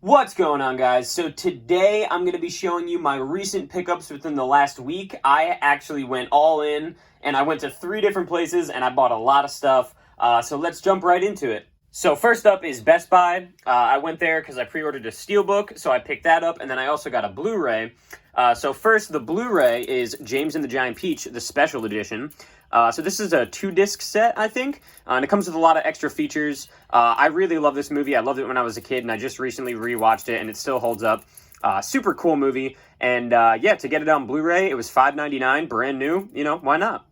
What's going on, guys? So today I'm going to be showing you my recent pickups within the last week. I actually went all in and I went to 3 different places and I bought a lot of stuff. So let's jump right into it. So first up is Best Buy. I went there because I pre-ordered a Steelbook, so I picked that up, and then I also got a Blu-ray. So first, the Blu-ray is James and the Giant Peach, the special edition. So this is a 2-disc set, I think, and it comes with a lot of extra features. I really love this movie. I loved it when I was a kid, and I just recently rewatched it, and it still holds up. Super cool movie, and yeah, to get it on Blu-ray, it was $5.99, brand new. You know, why not?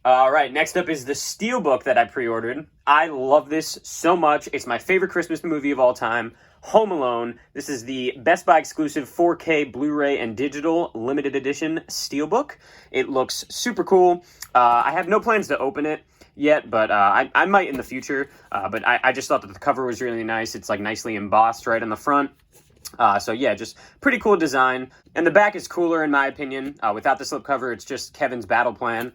All right, next up is the Steelbook that I pre-ordered. I love this so much. It's my favorite Christmas movie of all time, Home Alone. This is the Best Buy exclusive 4K Blu-ray and digital limited edition Steelbook. It looks super cool. I have no plans to open it yet, but I might in the future. But I just thought that the cover was really nice. It's like nicely embossed right on the front. So yeah, just pretty cool design. And the back is cooler in my opinion. Without the slipcover, it's just Kevin's battle plan.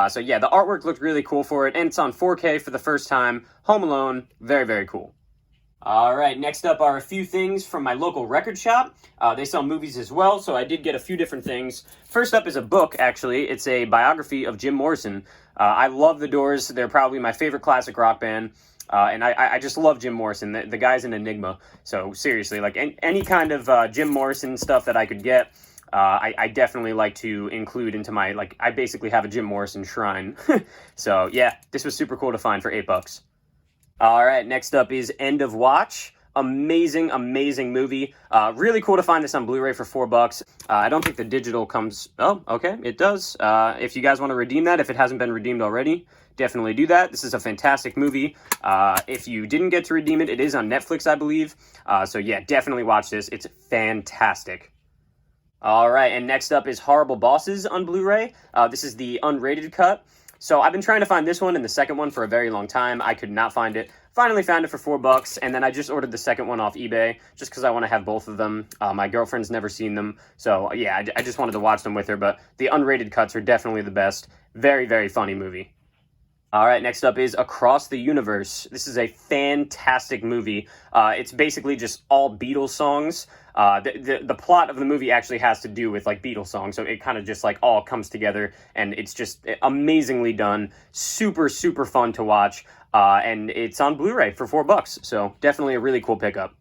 So yeah, the artwork looked really cool for it, and it's on 4K for the first time. Home Alone, very, very cool. All right, next up are a few things from my local record shop. They sell movies as well, so I did get a few different things. First up is a book, actually. It's a biography of Jim Morrison. I love The Doors. They're probably my favorite classic rock band. And I just love Jim Morrison. The guy's an enigma. So seriously, like any kind of Jim Morrison stuff that I could get, I definitely like to include into my, like, I basically have a Jim Morrison shrine. So yeah, this was super cool to find for $8. All right, next up is End of Watch. Amazing, amazing movie. Really cool to find this on Blu-ray for $4. I don't think the digital comes... Oh, okay, it does. If you guys want to redeem that, if it hasn't been redeemed already, definitely do that. This is a fantastic movie. If you didn't get to redeem it, it is on Netflix, I believe. So yeah, definitely watch this. It's fantastic. All right, and next up is Horrible Bosses on Blu-ray. This is the unrated cut. So I've been trying to find this one and the second one for a very long time. I could not find it. Finally found it for $4, and then I just ordered the second one off eBay just because I want to have both of them. My girlfriend's never seen them, so yeah, I just wanted to watch them with her, but the unrated cuts are definitely the best. Very, very funny movie. All right, next up is Across the Universe. This is a fantastic movie. It's basically just all Beatles songs. The plot of the movie actually has to do with like Beatles songs, so it kind of just like all comes together, and it's just amazingly done. Super, super fun to watch, and it's on Blu-ray for $4, so definitely a really cool pickup.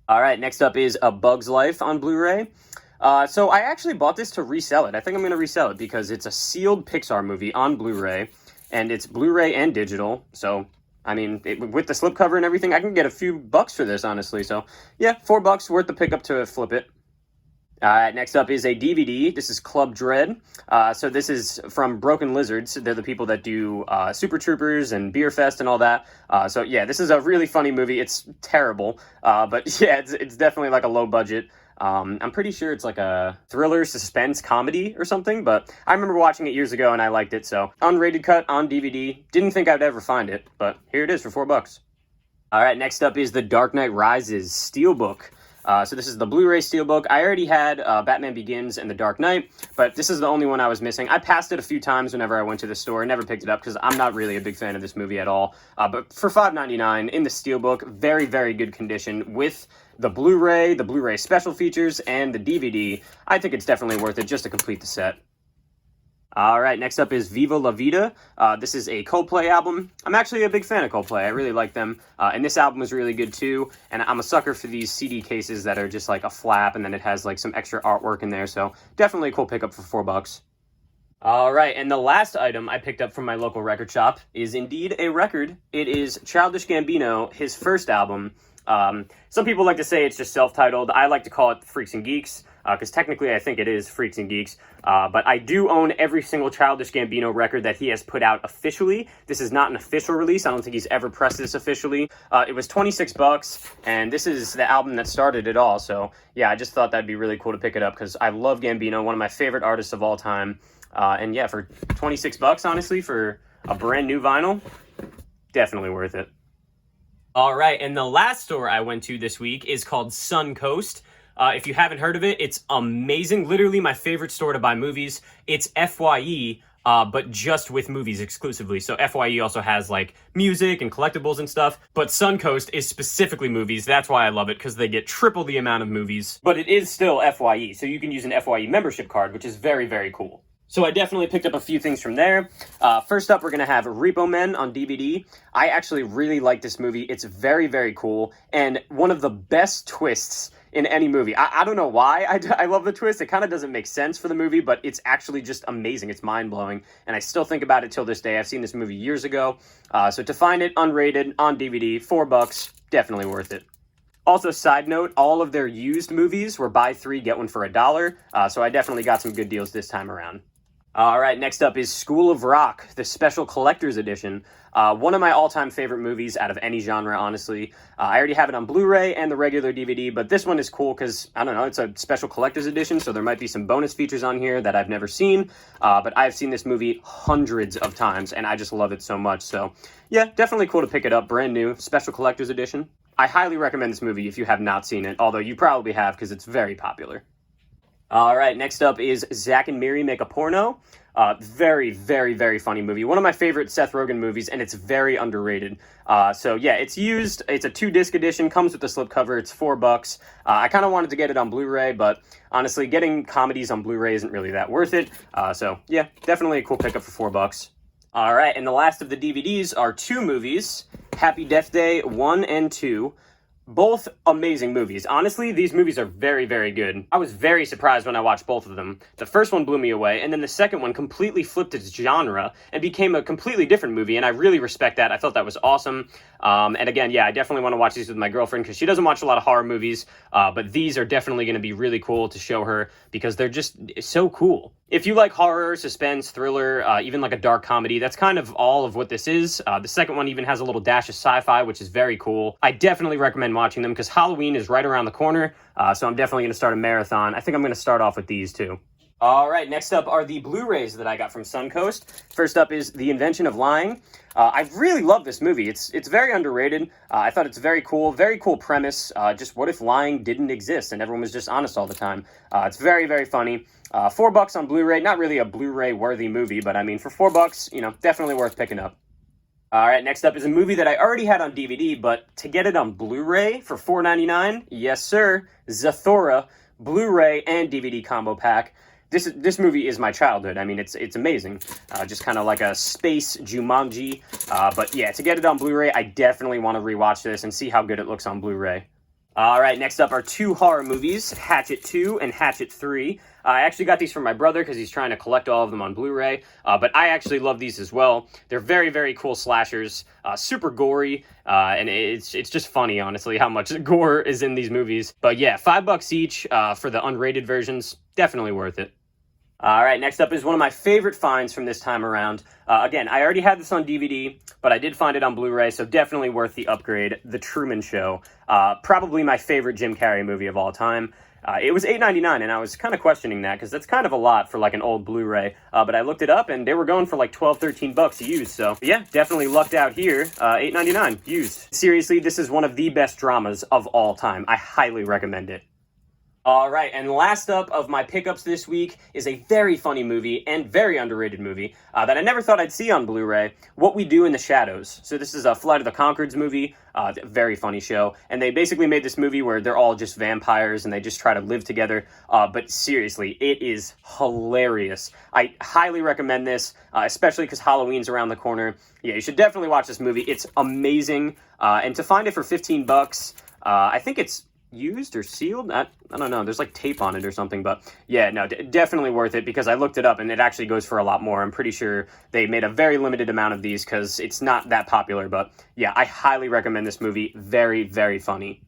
All right, next up is A Bug's Life on Blu-ray. So I actually bought this to resell it. I think I'm going to resell it because it's a sealed Pixar movie on Blu-ray. And it's Blu-ray and digital, so, I mean, with the slipcover and everything, I can get a few bucks for this, honestly. So, yeah, $4 worth the pickup to flip it. Next up is a DVD. This is Club Dread. So this is from Broken Lizards. They're the people that do Super Troopers and Beer Fest and all that. So, yeah, this is a really funny movie. It's terrible, but, yeah, it's definitely like a low budget. I'm pretty sure it's like a thriller, suspense, comedy or something, but I remember watching it years ago and I liked it, so unrated cut on DVD. Didn't think I'd ever find it, but here it is for $4. All right, next up is The Dark Knight Rises Steelbook. So this is the Blu-ray Steelbook. I already had Batman Begins and The Dark Knight, but this is the only one I was missing. I passed it a few times whenever I went to the store. Never picked it up because I'm not really a big fan of this movie at all. But for $5.99 in the Steelbook, very, very good condition with the Blu-ray special features, and the DVD. I think it's definitely worth it just to complete the set. All right, next up is Viva La Vida. This is a Coldplay album. I'm actually a big fan of Coldplay. I really like them. And this album was really good too. And I'm a sucker for these CD cases that are just like a flap and then it has like some extra artwork in there. So definitely a cool pickup for $4. All right, and the last item I picked up from my local record shop is indeed a record. It is Childish Gambino, his first album. Some people like to say it's just self-titled. I like to call it Freaks and Geeks, because technically I think it is Freaks and Geeks. But I do own every single Childish Gambino record that he has put out officially. This is not an official release. I don't think he's ever pressed this officially. It was $26, and this is the album that started it all. So yeah, I just thought that'd be really cool to pick it up because I love Gambino, one of my favorite artists of all time. And yeah, for $26, honestly, for a brand new vinyl, definitely worth it. All right, and the last store I went to this week is called Suncoast. If you haven't heard of it, it's amazing. Literally my favorite store to buy movies. It's FYE. but just with movies exclusively. So FYE also has like music and collectibles and stuff, but Suncoast is specifically movies. That's why I love it, because they get triple the amount of movies, but it is still FYE, so you can use an FYE membership card, which is very, very cool. So I definitely picked up a few things from there. First up, we're going to have Repo Men on DVD. I actually really like this movie. It's very, very cool, and one of the best twists in any movie. I don't know why I love the twist. It kind of doesn't make sense for the movie, but it's actually just amazing. It's mind-blowing, and I still think about it till this day. I've seen this movie years ago, so to find it unrated on DVD, $4, definitely worth it. Also, side note, all of their used movies were buy 3, get 1 for $1, so I definitely got some good deals this time around. All right, next up is School of Rock, the special collector's edition. One of my all-time favorite movies out of any genre, honestly. I already have it on Blu-ray and the regular DVD, but this one is cool because, I don't know, it's a special collector's edition, so there might be some bonus features on here that I've never seen. But I've seen this movie hundreds of times, and I just love it so much. So, yeah, definitely cool to pick it up, brand new, special collector's edition. I highly recommend this movie if you have not seen it, although you probably have because it's very popular. All right, next up is Zack and Miri Make a Porno. Very, very, very funny movie. One of my favorite Seth Rogen movies, and it's very underrated. So yeah, it's used. It's a 2-disc edition, comes with the slipcover. It's $4. I kind of wanted to get it on Blu-ray, but honestly, getting comedies on Blu-ray isn't really that worth it. So yeah, definitely a cool pickup for $4. All right, and the last of the DVDs are 2 movies, Happy Death Day 1 and 2. Both amazing movies. Honestly, these movies are very, very good. I was very surprised when I watched both of them. The first one blew me away, and then the second one completely flipped its genre and became a completely different movie, and I really respect that. I thought that was awesome. And again, yeah, I definitely want to watch these with my girlfriend because she doesn't watch a lot of horror movies, but these are definitely going to be really cool to show her because they're just so cool. If you like horror, suspense, thriller, even like a dark comedy, that's kind of all of what this is. The second one even has a little dash of sci-fi, which is very cool. I definitely recommend watching them because Halloween is right around the corner, so I'm definitely going to start a marathon. I think I'm going to start off with these too. All right, next up are the Blu-rays that I got from Suncoast. First up is The Invention of Lying. I really love this movie. It's very underrated. I thought it's very cool premise. Just what if lying didn't exist and everyone was just honest all the time? It's very, very funny. $4 on Blu-ray. Not really a Blu-ray worthy movie, but I mean, for $4, you know, definitely worth picking up. All right, next up is a movie that I already had on DVD, but to get it on Blu-ray for $4.99, yes sir, Zathura, Blu-ray and DVD combo pack. This movie is my childhood. I mean, it's amazing. Just kind of like a space Jumanji. But yeah, to get it on Blu-ray, I definitely want to rewatch this and see how good it looks on Blu-ray. All right, next up are 2 horror movies, Hatchet 2 and Hatchet 3. I actually got these from my brother because he's trying to collect all of them on Blu-ray, but I actually love these as well. They're very, very cool slashers, super gory, and it's just funny, honestly, how much gore is in these movies. But yeah, $5 each for the unrated versions, definitely worth it. All right, next up is one of my favorite finds from this time around. Again, I already had this on DVD, but I did find it on Blu-ray, so definitely worth the upgrade. The Truman Show, probably my favorite Jim Carrey movie of all time. It was $8.99, and I was kind of questioning that, because that's kind of a lot for like an old Blu-ray. But I looked it up, and they were going for like $12, $13 used, so yeah, definitely lucked out here. $8.99 used. Seriously, this is one of the best dramas of all time. I highly recommend it. All right, and last up of my pickups this week is a very funny movie and very underrated movie that I never thought I'd see on Blu-ray, What We Do in the Shadows. So this is a Flight of the Conchords movie, very funny show, and they basically made this movie where they're all just vampires and they just try to live together, but seriously, it is hilarious. I highly recommend this, especially because Halloween's around the corner. Yeah, you should definitely watch this movie. It's amazing, and to find it for $15, I think it's used or sealed. I don't know, there's like tape on it or something, but yeah, no, definitely worth it because I looked it up and it actually goes for a lot more. I'm pretty sure they made a very limited amount of these because it's not that popular, but yeah, I highly recommend this movie. Very, very funny.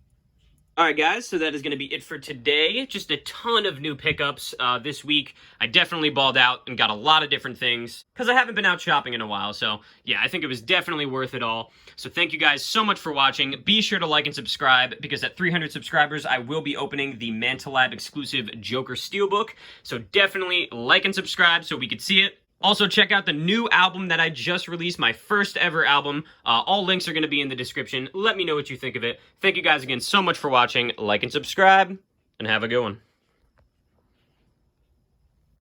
Alright guys, so that is going to be it for today. Just a ton of new pickups this week. I definitely balled out and got a lot of different things because I haven't been out shopping in a while. So yeah, I think it was definitely worth it all. So thank you guys so much for watching. Be sure to like and subscribe because at 300 subscribers, I will be opening the Mantelab exclusive Joker Steelbook. So definitely like and subscribe so we could see it. Also, check out the new album that I just released, my first ever album. All links are going to be in the description. Let me know what you think of it. Thank you guys again so much for watching. Like and subscribe, and have a good one.